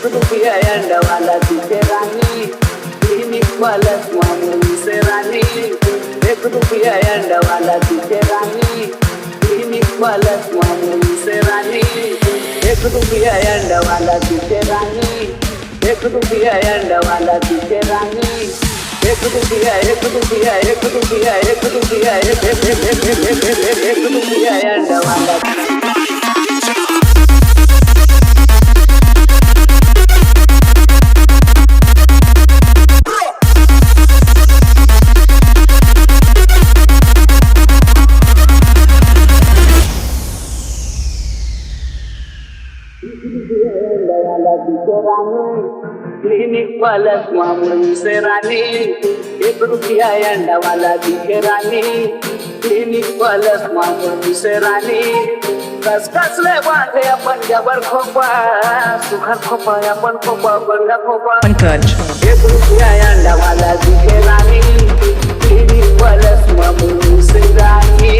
रुपया अंडवाला तुझे रानी क्लिनिक वाला स्वामी से रानी 1 रुपया अंडवाला तुझे रानी क्लिनिक वाला स्वामी से रानी 1 रुपया अंडवाला तुझे रानी 1 रुपया अंडवाला तुझे रानी 1 रुपया 1 रुपया 1 रुपया 1 रुपया 1 रुपया अंडवाला क्लिनिक वाला स्वामी से रानी 1 रुपया अंडा वाला दिखे रानी क्लिनिक वाला स्वामी से रानी कस कसले बांधे आपण जबर खोपा सुखर खोपा आपण खोपा बंगा खोपा Pankaj. 1 रुपया अंडा वाला दिखे रानी क्लिनिक वाला स्वामी से रानी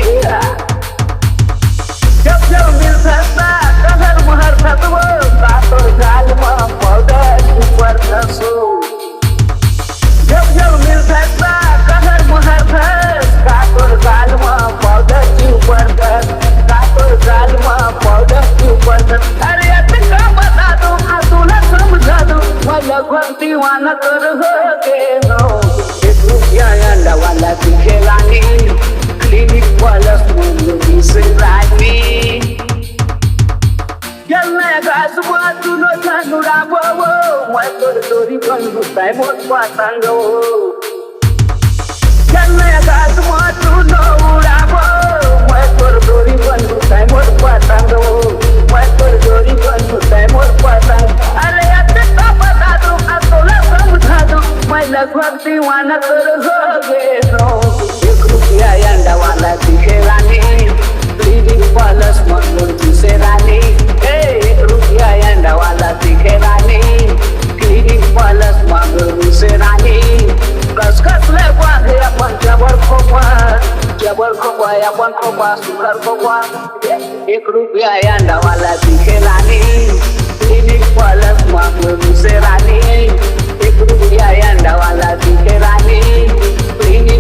जब मिलता था कहर महर खत्म कातो गाल में पौधर ऊपर धसो जब मिलता था कहर महर धस कातो गाल में पौधर ऊपर धस कातो गाल में पौधर ऊपर धस अरे का बता दो तुला समझा दो मला भक्ति वाला कर हो के नो 1 रुपया अंडा वाला दिखे रानी क्लिनिक वाला स्वामी से रानी Jangan gas buat no tanura bawa, muat tori bangku tay mot patango. Jangan gas buat no urabo, muat tori bangku tay mot patango. Muat tori bangku tay mot patang. Are ate apa tado, atola samudhado, mai lagwakti wana terhoge no. 1 रुपया अंडा वाला दिखे रानी, clinic वाला स्वामी से रानी. 1 रुपया अंडा वाला दिखे रानी clinic वाला स्वामी से रानी कस कसले बांधे आपण जबर खोपा आपण खोपा सुखर खोपा 1 रुपया अंडा वाला दिखे रानी क्लिनिक वाला स्वामी से रानी 1 रुपया अंडा वाला दिखे रानी क्लिनिक